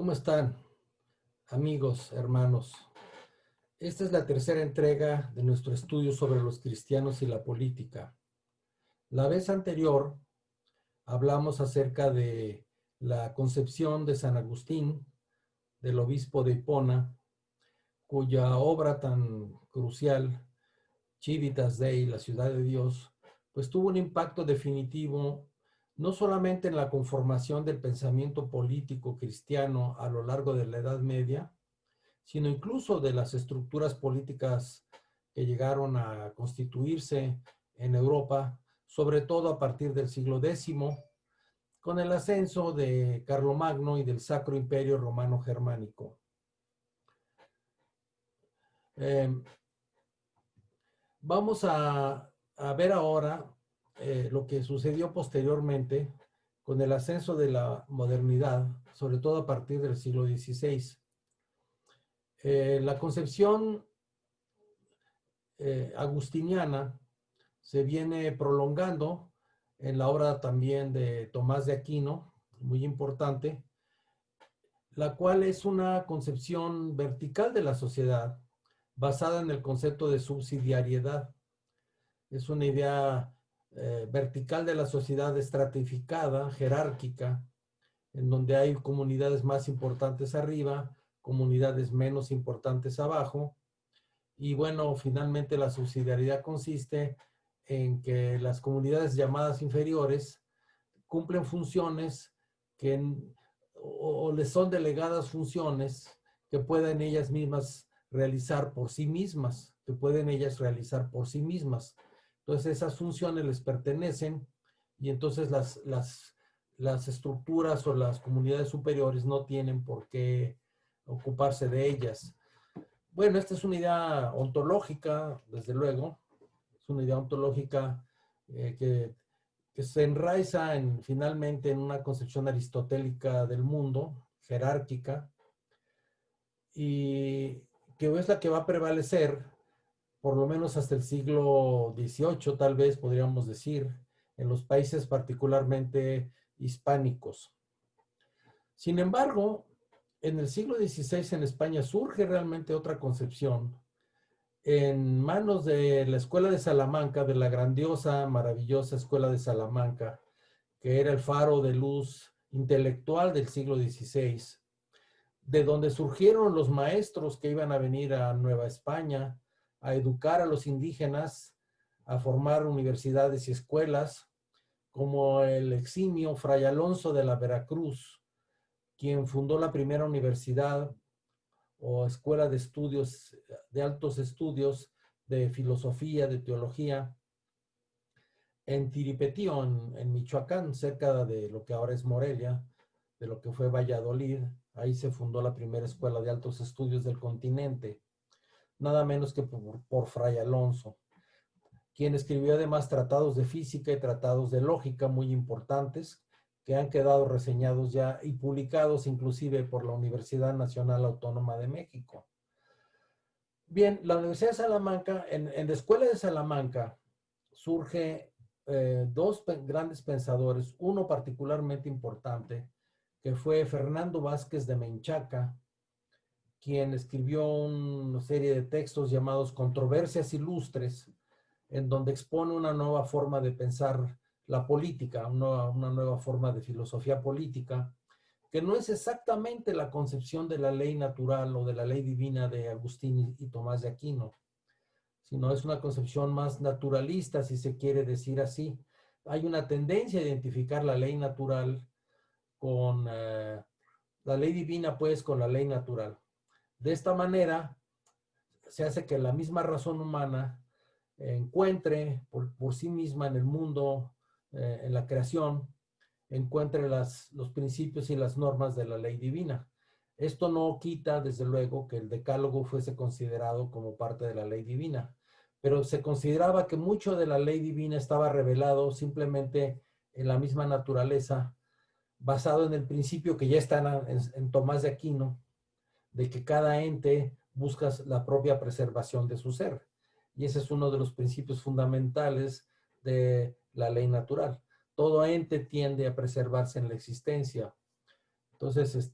¿Cómo están, amigos, hermanos? Esta es la tercera entrega de nuestro estudio sobre los cristianos y la política. La vez anterior hablamos acerca de la concepción de San Agustín, del obispo de Hipona, cuya obra tan crucial, Civitas Dei, la ciudad de Dios, pues tuvo un impacto definitivo no solamente en la conformación del pensamiento político cristiano a lo largo de la Edad Media, sino incluso de las estructuras políticas que llegaron a constituirse en Europa, sobre todo a partir del siglo X, con el ascenso de Carlomagno y del Sacro Imperio Romano Germánico. Vamos a ver ahora lo que sucedió posteriormente con el ascenso de la modernidad, sobre todo a partir del siglo XVI. La concepción agustiniana se viene prolongando en la obra también de Tomás de Aquino, muy importante, la cual es una concepción vertical de la sociedad basada en el concepto de subsidiariedad. Es una idea vertical de la sociedad estratificada, jerárquica, en donde hay comunidades más importantes arriba, comunidades menos importantes abajo. Y bueno, finalmente la subsidiariedad consiste en que las comunidades llamadas inferiores cumplen funciones o les son delegadas funciones que pueden ellas mismas realizar por sí mismas, que pueden ellas realizar por sí mismas. Entonces esas funciones les pertenecen y entonces las estructuras o las comunidades superiores no tienen por qué ocuparse de ellas. Bueno, esta es una idea ontológica, desde luego, es una idea ontológica que se enraiza finalmente en una concepción aristotélica del mundo, jerárquica, y que es la que va a prevalecer, por lo menos hasta el siglo XVIII, tal vez podríamos decir, en los países particularmente hispánicos. Sin embargo, en el siglo XVI en España surge realmente otra concepción en manos de la Escuela de Salamanca, de la grandiosa, maravillosa Escuela de Salamanca, que era el faro de luz intelectual del siglo XVI, de donde surgieron los maestros que iban a venir a Nueva España a educar a los indígenas, a formar universidades y escuelas, como el eximio Fray Alonso de la Veracruz, quien fundó la primera universidad o escuela de estudios, de altos estudios de filosofía, de teología, en Tiripetío, en Michoacán, cerca de lo que ahora es Morelia, de lo que fue Valladolid. Ahí se fundó la primera escuela de altos estudios del continente, nada menos que por Fray Alonso, quien escribió además tratados de física y tratados de lógica muy importantes, que han quedado reseñados ya y publicados inclusive por la Universidad Nacional Autónoma de México. Bien, la Universidad de Salamanca, en la Escuela de Salamanca surge dos grandes pensadores, uno particularmente importante, que fue Fernando Vázquez de Menchaca, quien escribió una serie de textos llamados Controversias Ilustres, en donde expone una nueva forma de pensar la política, una nueva forma de filosofía política, que no es exactamente la concepción de la ley natural o de la ley divina de Agustín y Tomás de Aquino, sino es una concepción más naturalista, si se quiere decir así. Hay una tendencia a identificar la ley natural con la ley divina, pues, con la ley natural. De esta manera, se hace que la misma razón humana encuentre por sí misma en el mundo, en la creación, encuentre los principios y las normas de la ley divina. Esto no quita, desde luego, que el decálogo fuese considerado como parte de la ley divina, pero se consideraba que mucho de la ley divina estaba revelado simplemente en la misma naturaleza, basado en el principio que ya está en Tomás de Aquino, de que cada ente busca la propia preservación de su ser. Y ese es uno de los principios fundamentales de la ley natural. Todo ente tiende a preservarse en la existencia. Entonces,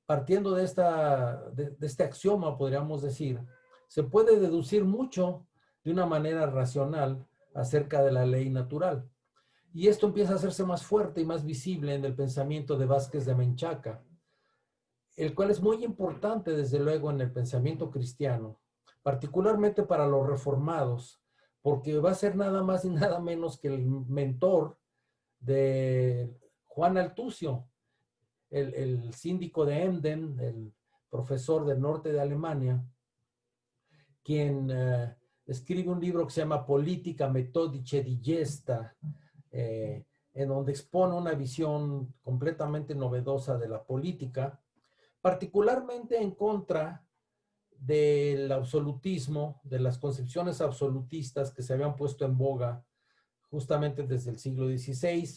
partiendo de este axioma, podríamos decir, se puede deducir mucho de una manera racional acerca de la ley natural. Y esto empieza a hacerse más fuerte y más visible en el pensamiento de Vázquez de Menchaca, el cual es muy importante, desde luego, en el pensamiento cristiano, particularmente para los reformados, porque va a ser nada más y nada menos que el mentor de Juan Altusio, el síndico de Emden, el profesor del norte de Alemania, quien escribe un libro que se llama Politica Metodice Digesta, en donde expone una visión completamente novedosa de la política, particularmente en contra del absolutismo, de las concepciones absolutistas que se habían puesto en boga justamente desde el siglo XVI.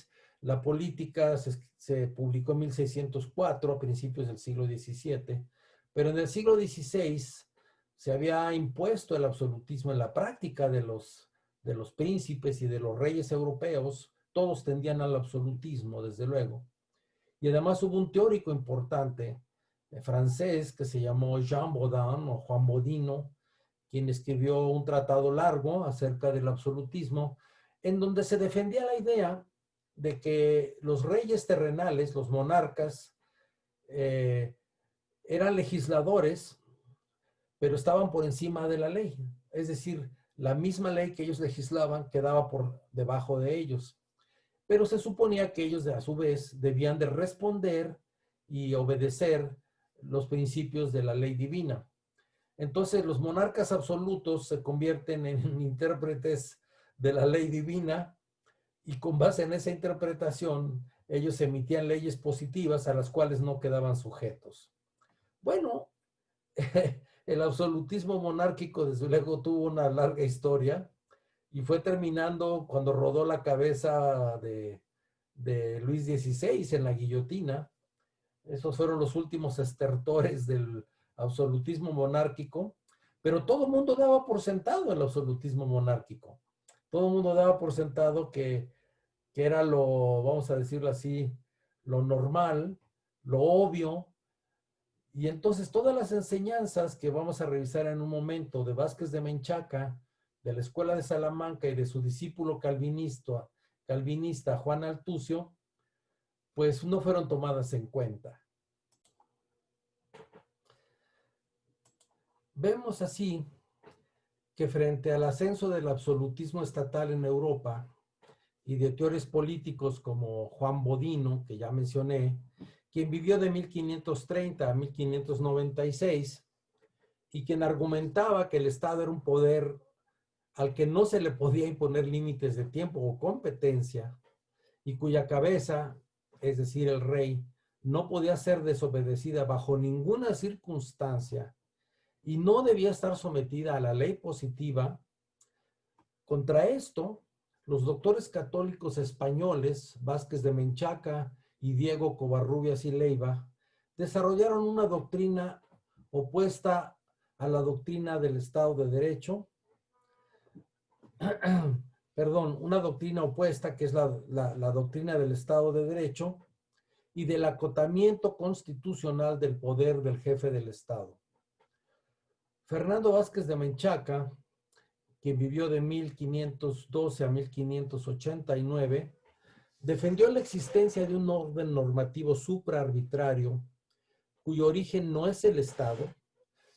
La política se publicó en 1604, a principios del siglo XVII, pero en el siglo XVI se había impuesto el absolutismo en la práctica de los príncipes y de los reyes europeos. Todos tendían al absolutismo, desde luego. Y además hubo un teórico importante francés que se llamó Jean Bodin o Juan Bodino, quien escribió un tratado largo acerca del absolutismo, en donde se defendía la idea de que los reyes terrenales, los monarcas, eran legisladores, pero estaban por encima de la ley. Es decir, la misma ley que ellos legislaban quedaba por debajo de ellos. Pero se suponía que ellos, a su vez, debían de responder y obedecer los principios de la ley divina. Entonces, los monarcas absolutos se convierten en intérpretes de la ley divina, y con base en esa interpretación, ellos emitían leyes positivas a las cuales no quedaban sujetos. Bueno, el absolutismo monárquico, desde luego, tuvo una larga historia y fue terminando cuando rodó la cabeza de Luis XVI en la guillotina. Esos fueron los últimos estertores del absolutismo monárquico, pero todo el mundo daba por sentado el absolutismo monárquico. Todo el mundo daba por sentado que era lo, vamos a decirlo así, lo normal, lo obvio. Y entonces todas las enseñanzas que vamos a revisar en un momento de Vázquez de Menchaca, de la Escuela de Salamanca y de su discípulo calvinista Juan Altusio, pues no fueron tomadas en cuenta. Vemos así que frente al ascenso del absolutismo estatal en Europa y de teóricos políticos como Juan Bodino, que ya mencioné, quien vivió de 1530 a 1596 y quien argumentaba que el Estado era un poder al que no se le podía imponer límites de tiempo o competencia y cuya cabeza, es decir, el rey, no podía ser desobedecida bajo ninguna circunstancia y no debía estar sometida a la ley positiva. Contra esto, los doctores católicos españoles, Vázquez de Menchaca y Diego Covarrubias y Leiva, desarrollaron una doctrina opuesta a la doctrina del Estado de Derecho, perdón, una doctrina opuesta que es la doctrina del Estado de Derecho y del acotamiento constitucional del poder del jefe del Estado. Fernando Vázquez de Menchaca, quien vivió de 1512 a 1589, defendió la existencia de un orden normativo supraarbitrario cuyo origen no es el Estado,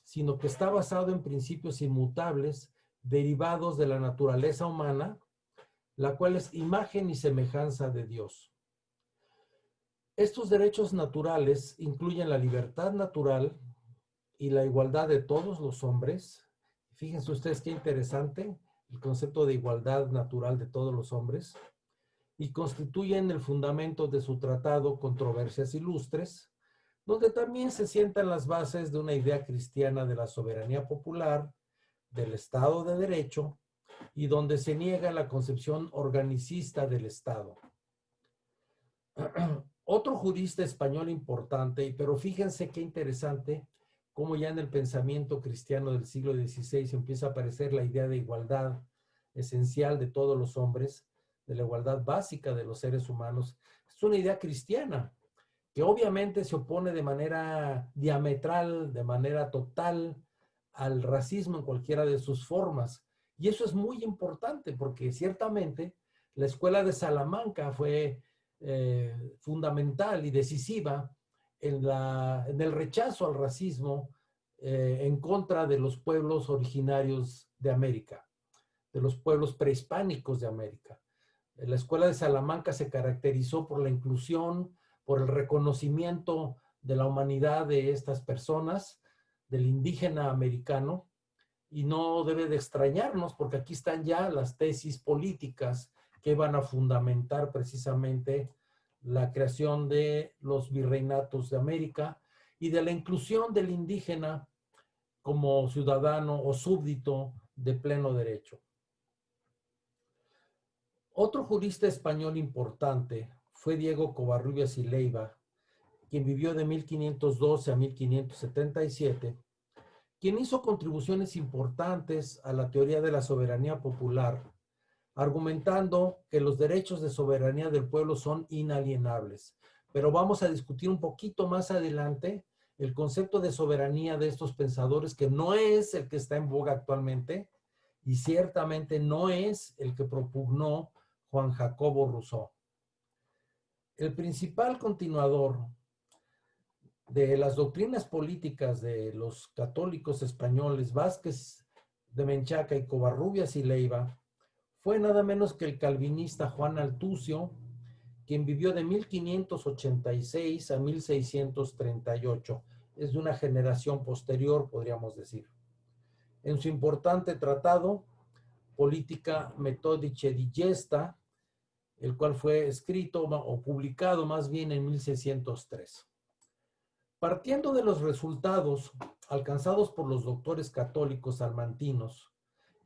sino que está basado en principios inmutables derivados de la naturaleza humana, la cual es imagen y semejanza de Dios. Estos derechos naturales incluyen la libertad natural y la igualdad de todos los hombres. Fíjense ustedes qué interesante el concepto de igualdad natural de todos los hombres, y constituyen el fundamento de su tratado Controversias Ilustres, donde también se sientan las bases de una idea cristiana de la soberanía popular, del Estado de Derecho, y donde se niega la concepción organicista del Estado. Otro jurista español importante, pero fíjense qué interesante, cómo ya en el pensamiento cristiano del siglo XVI empieza a aparecer la idea de igualdad esencial de todos los hombres, de la igualdad básica de los seres humanos. Es una idea cristiana, que obviamente se opone de manera diametral, de manera total al racismo en cualquiera de sus formas. Y eso es muy importante porque ciertamente la escuela de Salamanca fue fundamental y decisiva en el rechazo al racismo en contra de los pueblos originarios de América, de los pueblos prehispánicos de América. La escuela de Salamanca se caracterizó por la inclusión, por el reconocimiento de la humanidad de estas personas, del indígena americano, y no debe de extrañarnos porque aquí están ya las tesis políticas que van a fundamentar precisamente la creación de los virreinatos de América y de la inclusión del indígena como ciudadano o súbdito de pleno derecho. Otro jurista español importante fue Diego Covarrubias y Leiva, quien vivió de 1512 a 1577, quien hizo contribuciones importantes a la teoría de la soberanía popular, argumentando que los derechos de soberanía del pueblo son inalienables. Pero vamos a discutir un poquito más adelante el concepto de soberanía de estos pensadores, que no es el que está en boga actualmente y ciertamente no es el que propugnó Juan Jacobo Rousseau. El principal continuador de las doctrinas políticas de los católicos españoles, Vázquez de Menchaca y Covarrubias y Leiva, fue nada menos que el calvinista Juan Altucio, quien vivió de 1586 a 1638. Es de una generación posterior, podríamos decir. En su importante tratado, Politica Methodice Digesta, el cual fue escrito o publicado más bien en 1603. Partiendo de los resultados alcanzados por los doctores católicos salmantinos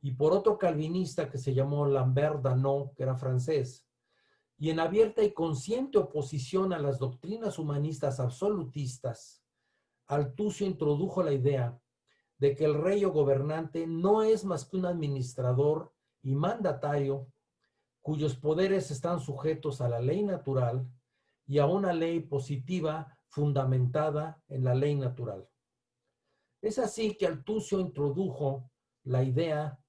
y por otro calvinista que se llamó Lambert Danot, que era francés, y en abierta y consciente oposición a las doctrinas humanistas absolutistas, Altucio introdujo la idea de que el rey o gobernante no es más que un administrador y mandatario cuyos poderes están sujetos a la ley natural y a una ley positiva fundamentada en la ley natural. Es así que Altucio introdujo la idea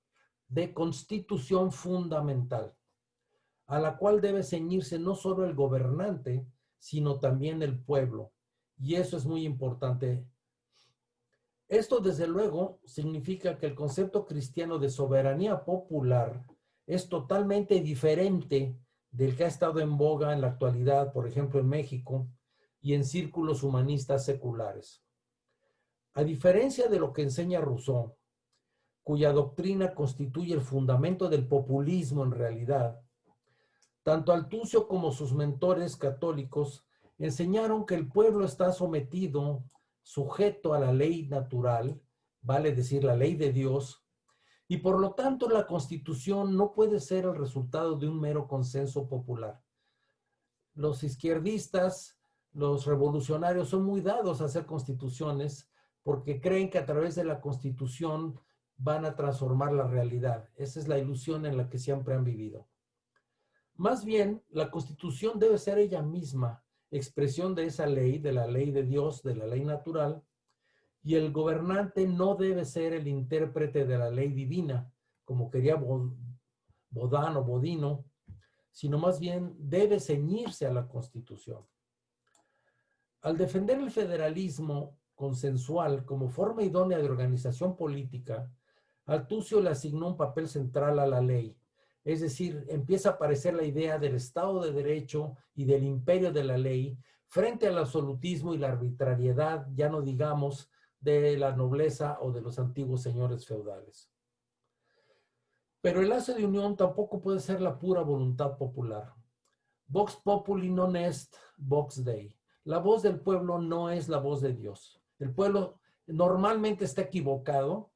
de constitución fundamental, a la cual debe ceñirse no solo el gobernante, sino también el pueblo. Y eso es muy importante. Esto, desde luego, significa que el concepto cristiano de soberanía popular es totalmente diferente del que ha estado en boga en la actualidad, por ejemplo, en México y en círculos humanistas seculares. A diferencia de lo que enseña Rousseau, cuya doctrina constituye el fundamento del populismo en realidad, tanto Altucio como sus mentores católicos enseñaron que el pueblo está sometido, sujeto a la ley natural, vale decir la ley de Dios, y por lo tanto la Constitución no puede ser el resultado de un mero consenso popular. Los izquierdistas, los revolucionarios son muy dados a hacer constituciones porque creen que a través de la Constitución van a transformar la realidad. Esa es la ilusión en la que siempre han vivido. Más bien, la Constitución debe ser ella misma expresión de esa ley, de la ley de Dios, de la ley natural, y el gobernante no debe ser el intérprete de la ley divina, como quería Bodán o Bodino, sino más bien debe ceñirse a la Constitución. Al defender el federalismo consensual como forma idónea de organización política, Altucio le asignó un papel central a la ley. Es decir, empieza a aparecer la idea del Estado de Derecho y del imperio de la ley frente al absolutismo y la arbitrariedad, ya no digamos, de la nobleza o de los antiguos señores feudales. Pero el lazo de unión tampoco puede ser la pura voluntad popular. Vox populi non est vox Dei. La voz del pueblo no es la voz de Dios. El pueblo normalmente está equivocado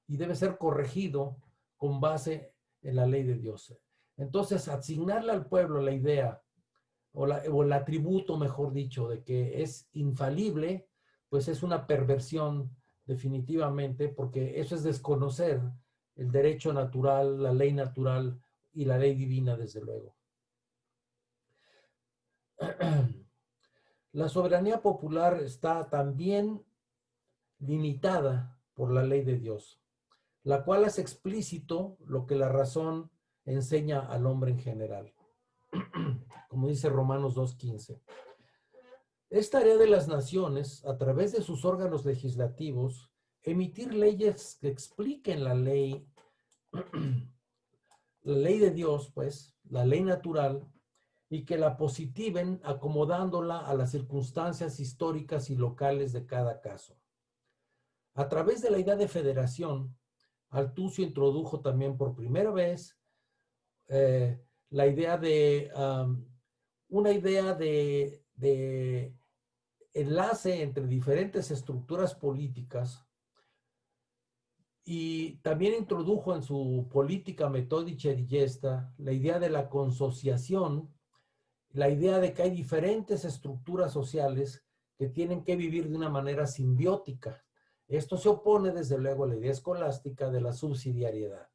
y debe ser corregido con base en la ley de Dios. Entonces, asignarle al pueblo la idea o el atributo, mejor dicho, de que es infalible, pues es una perversión definitivamente, porque eso es desconocer el derecho natural, la ley natural y la ley divina, desde luego. La soberanía popular está también limitada por la ley de Dios, la cual hace explícito lo que la razón enseña al hombre en general, como dice Romanos 2:15. Es tarea de las naciones, a través de sus órganos legislativos, emitir leyes que expliquen la ley de Dios, pues, la ley natural, y que la positiven acomodándola a las circunstancias históricas y locales de cada caso. A través de la idea de federación, Althusser introdujo también por primera vez la idea de una idea de enlace entre diferentes estructuras políticas, y también introdujo en su política metódica digesta la idea de la consociación, la idea de que hay diferentes estructuras sociales que tienen que vivir de una manera simbiótica. Esto se opone desde luego a la idea escolástica de la subsidiariedad.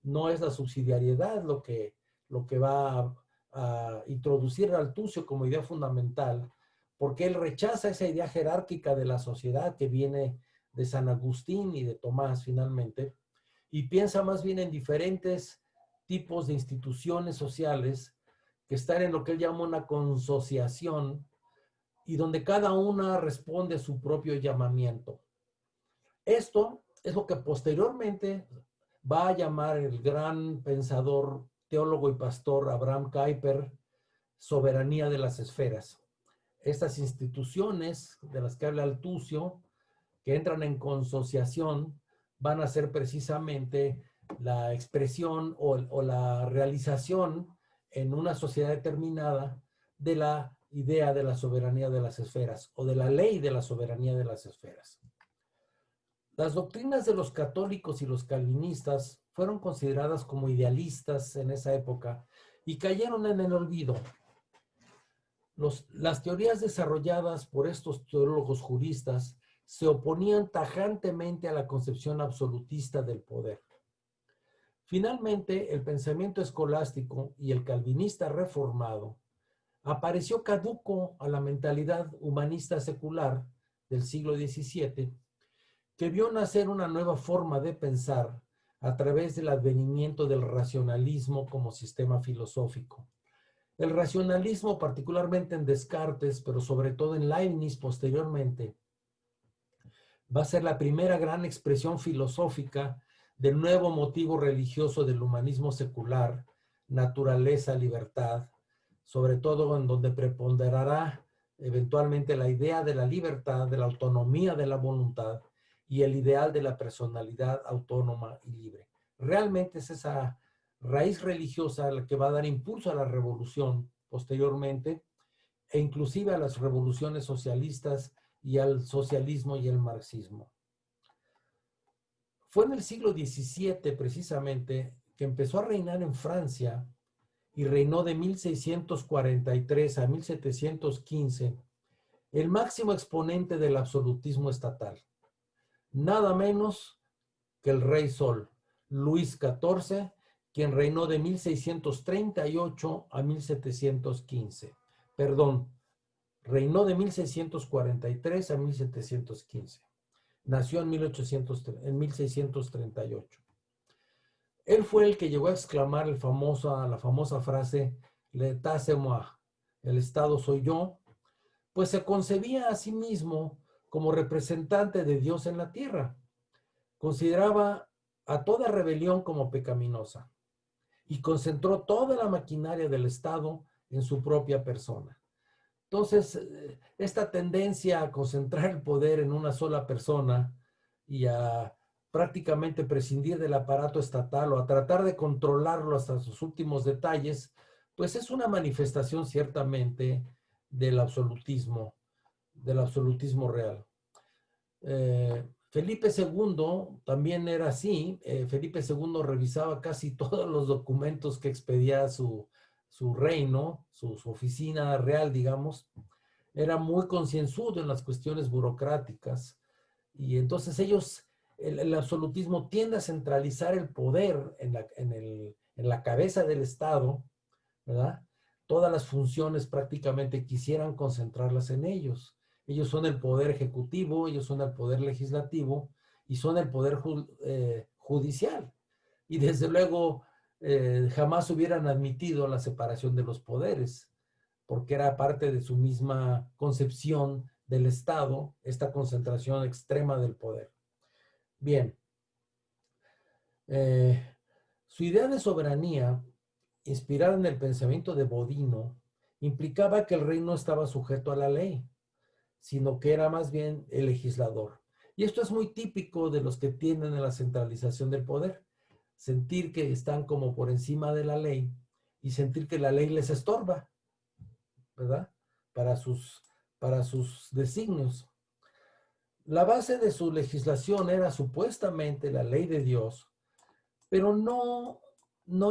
No es la subsidiariedad lo que va a introducir Althusser como idea fundamental, porque él rechaza esa idea jerárquica de la sociedad que viene de San Agustín y de Tomás finalmente, y piensa más bien en diferentes tipos de instituciones sociales que están en lo que él llama una consociación y donde cada una responde a su propio llamamiento. Esto es lo que posteriormente va a llamar el gran pensador, teólogo y pastor Abraham Kuyper soberanía de las esferas. Estas instituciones de las que habla Althusser, que entran en consociación, van a ser precisamente la expresión o la realización en una sociedad determinada de la idea de la soberanía de las esferas o de la ley de la soberanía de las esferas. Las doctrinas de los católicos y los calvinistas fueron consideradas como idealistas en esa época y cayeron en el olvido. Las teorías desarrolladas por estos teólogos juristas se oponían tajantemente a la concepción absolutista del poder. Finalmente, el pensamiento escolástico y el calvinista reformado apareció caduco a la mentalidad humanista secular del siglo XVII, que vio nacer una nueva forma de pensar a través del advenimiento del racionalismo como sistema filosófico. El racionalismo, particularmente en Descartes, pero sobre todo en Leibniz posteriormente, va a ser la primera gran expresión filosófica del nuevo motivo religioso del humanismo secular, naturaleza, libertad, sobre todo en donde preponderará eventualmente la idea de la libertad, de la autonomía de la voluntad y el ideal de la personalidad autónoma y libre. Realmente es esa raíz religiosa la que va a dar impulso a la revolución posteriormente, e inclusive a las revoluciones socialistas y al socialismo y el marxismo. Fue en el siglo XVII precisamente que empezó a reinar en Francia y reinó de 1643 a 1715 el máximo exponente del absolutismo estatal, nada menos que el Rey Sol, Luis XIV, quien reinó de 1638 a 1715. Perdón, reinó de 1643 a 1715. Nació en 1638. Él fue el que llegó a exclamar la famosa frase «L'état c'est moi», el Estado soy yo, pues se concebía a sí mismo como representante de Dios en la tierra. Consideraba a toda rebelión como pecaminosa y concentró toda la maquinaria del Estado en su propia persona. Entonces, esta tendencia a concentrar el poder en una sola persona y a prácticamente prescindir del aparato estatal o a tratar de controlarlo hasta sus últimos detalles, pues es una manifestación ciertamente del absolutismo real. Felipe II también era así. Felipe II revisaba casi todos los documentos que expedía su reino, su oficina real, digamos. Era muy concienzudo en las cuestiones burocráticas y entonces el absolutismo tiende a centralizar el poder en la cabeza del Estado, ¿verdad? todas las funciones prácticamente quisieran concentrarlas en ellos. Ellos son el poder ejecutivo, ellos son el poder legislativo y son el poder judicial. Y desde luego jamás hubieran admitido la separación de los poderes, porque era parte de su misma concepción del Estado, esta concentración extrema del poder. Bien, su idea de soberanía, inspirada en el pensamiento de Bodino, implicaba que el rey no estaba sujeto a la ley, sino que era más bien el legislador. Y esto es muy típico de los que tienden la centralización del poder, sentir que están como por encima de la ley y sentir que la ley les estorba, ¿verdad? Para sus designios. La base de su legislación era supuestamente la ley de Dios, pero no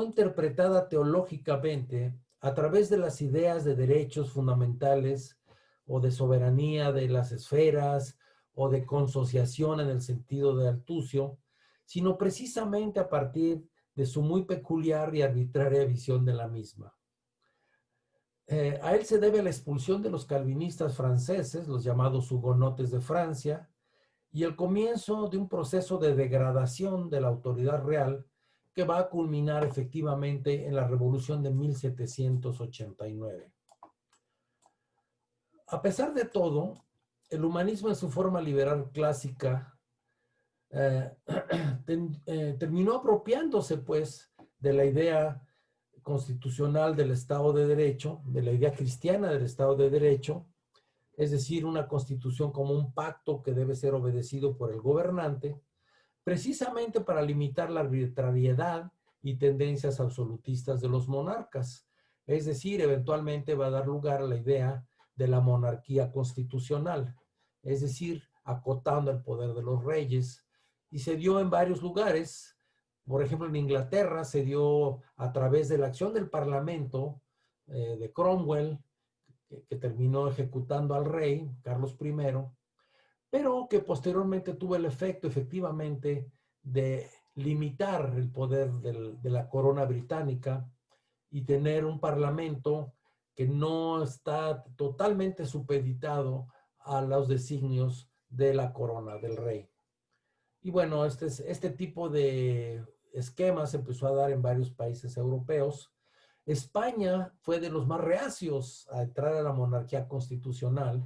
interpretada teológicamente a través de las ideas de derechos fundamentales o de soberanía de las esferas o de consociación en el sentido de Altucio, sino precisamente a partir de su muy peculiar y arbitraria visión de la misma. A él se debe la expulsión de los calvinistas franceses, los llamados hugonotes de Francia, y el comienzo de un proceso de degradación de la autoridad real que va a culminar efectivamente en la Revolución de 1789. A pesar de todo, el humanismo en su forma liberal clásica terminó apropiándose pues de la idea constitucional del Estado de Derecho, de la idea cristiana del Estado de Derecho, es decir, una constitución como un pacto que debe ser obedecido por el gobernante, precisamente para limitar la arbitrariedad y tendencias absolutistas de los monarcas. Es decir, eventualmente va a dar lugar a la idea de la monarquía constitucional, es decir, acotando el poder de los reyes. Y se dio en varios lugares. Por ejemplo, en Inglaterra se dio a través de la acción del Parlamento de Cromwell, que terminó ejecutando al rey, Carlos I, pero que posteriormente tuvo el efecto efectivamente de limitar el poder de la corona británica y tener un parlamento que no está totalmente supeditado a los designios de la corona, del rey. Y bueno, este tipo de esquemas se empezó a dar en varios países europeos. España fue de los más reacios a entrar a la monarquía constitucional,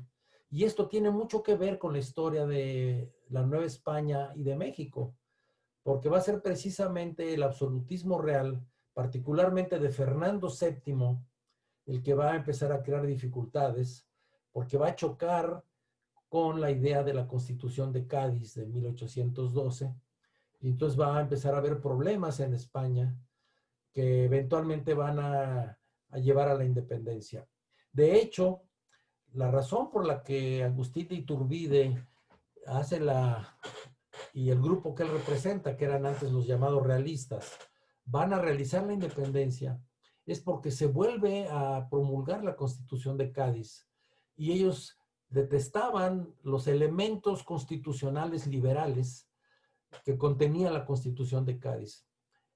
y esto tiene mucho que ver con la historia de la Nueva España y de México, porque va a ser precisamente el absolutismo real, particularmente de Fernando VII, el que va a empezar a crear dificultades, porque va a chocar con la idea de la Constitución de Cádiz de 1812, y entonces va a empezar a haber problemas en España que eventualmente van a llevar a la independencia. De hecho, la razón por la que Agustín de Iturbide hace y el grupo que él representa, que eran antes los llamados realistas, van a realizar la independencia, es porque se vuelve a promulgar la Constitución de Cádiz y ellos detestaban los elementos constitucionales liberales que contenía la Constitución de Cádiz.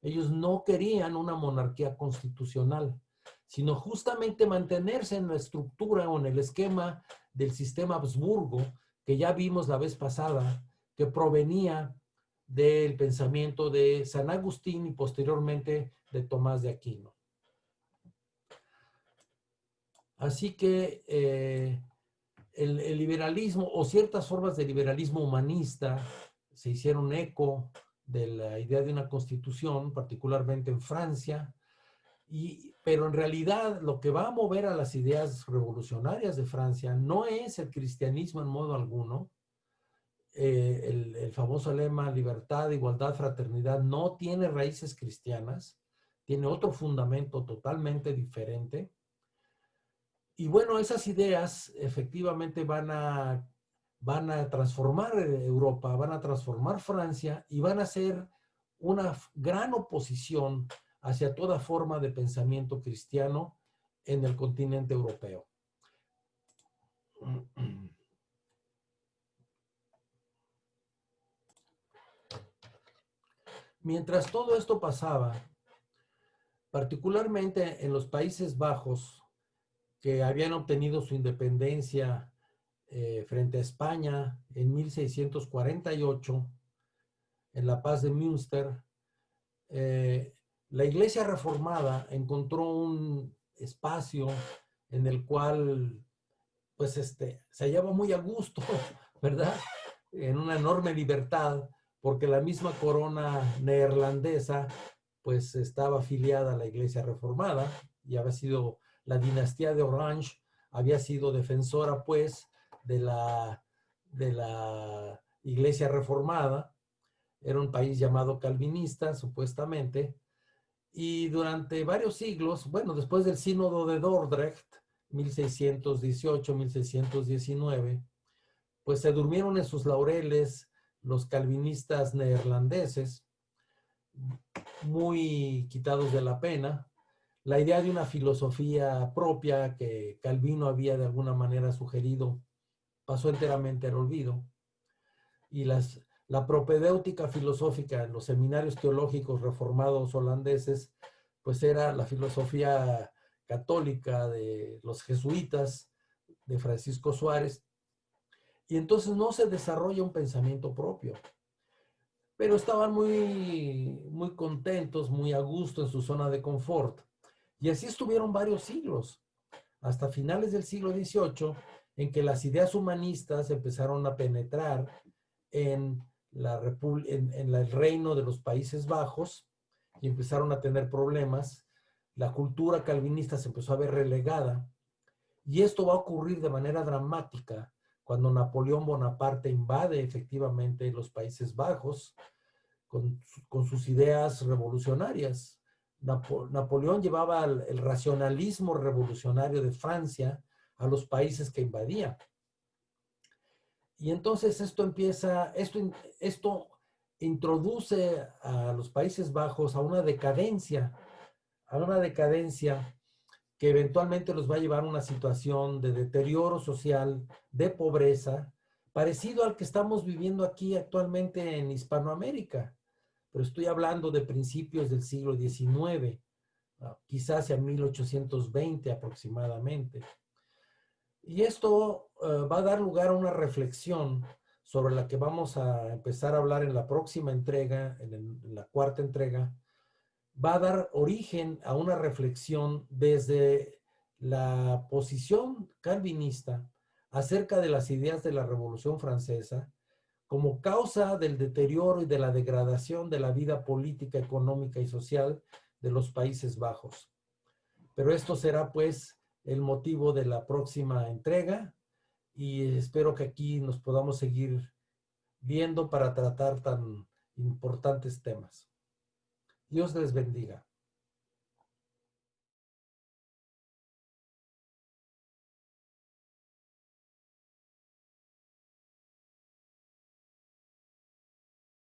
Ellos no querían una monarquía constitucional, sino justamente mantenerse en la estructura o en el esquema del sistema Habsburgo, que ya vimos la vez pasada, que provenía del pensamiento de San Agustín y posteriormente de Tomás de Aquino. Así que el liberalismo o ciertas formas de liberalismo humanista se hicieron eco de la idea de una constitución, particularmente en Francia, pero en realidad lo que va a mover a las ideas revolucionarias de Francia no es el cristianismo en modo alguno. El famoso lema libertad, igualdad, fraternidad no tiene raíces cristianas, tiene otro fundamento totalmente diferente. Y bueno, esas ideas efectivamente van a transformar Europa, van a transformar Francia y van a ser una gran oposición hacia toda forma de pensamiento cristiano en el continente europeo. Mientras todo esto pasaba, particularmente en los Países Bajos, que habían obtenido su independencia frente a España en 1648, en la Paz de Münster. La Iglesia Reformada encontró un espacio en el cual pues se hallaba muy a gusto, ¿verdad? En una enorme libertad, porque la misma corona neerlandesa pues estaba afiliada a la Iglesia Reformada y había sido la dinastía de Orange, había sido defensora pues de la Iglesia Reformada. Era un país llamado calvinista, supuestamente, y durante varios siglos, bueno, después del sínodo de Dordrecht, 1618-1619, pues se durmieron en sus laureles los calvinistas neerlandeses, muy quitados de la pena. La idea de una filosofía propia que Calvino había de alguna manera sugerido pasó enteramente al olvido. Y la propedéutica filosófica en los seminarios teológicos reformados holandeses, pues era la filosofía católica de los jesuitas, de Francisco Suárez, y entonces no se desarrolla un pensamiento propio. Pero estaban muy contentos, muy a gusto en su zona de confort. Y así estuvieron varios siglos, hasta finales del siglo XVIII, en que las ideas humanistas empezaron a penetrar en el reino de los Países Bajos y empezaron a tener problemas. La cultura calvinista se empezó a ver relegada. Y esto va a ocurrir de manera dramática cuando Napoleón Bonaparte invade efectivamente los Países Bajos con sus ideas revolucionarias. Napoleón llevaba el racionalismo revolucionario de Francia a los países que invadía. Y entonces esto introduce a los Países Bajos a una decadencia que eventualmente los va a llevar a una situación de deterioro social, de pobreza, parecido al que estamos viviendo aquí actualmente en Hispanoamérica. Pero estoy hablando de principios del siglo XIX, quizás hacia 1820 aproximadamente. Y esto va a dar lugar a una reflexión sobre la que vamos a empezar a hablar en la próxima entrega, en la cuarta entrega. Va a dar origen a una reflexión desde la posición calvinista acerca de las ideas de la Revolución Francesa como causa del deterioro y de la degradación de la vida política, económica y social de los Países Bajos. Pero esto será pues el motivo de la próxima entrega y espero que aquí nos podamos seguir viendo para tratar tan importantes temas. Dios les bendiga.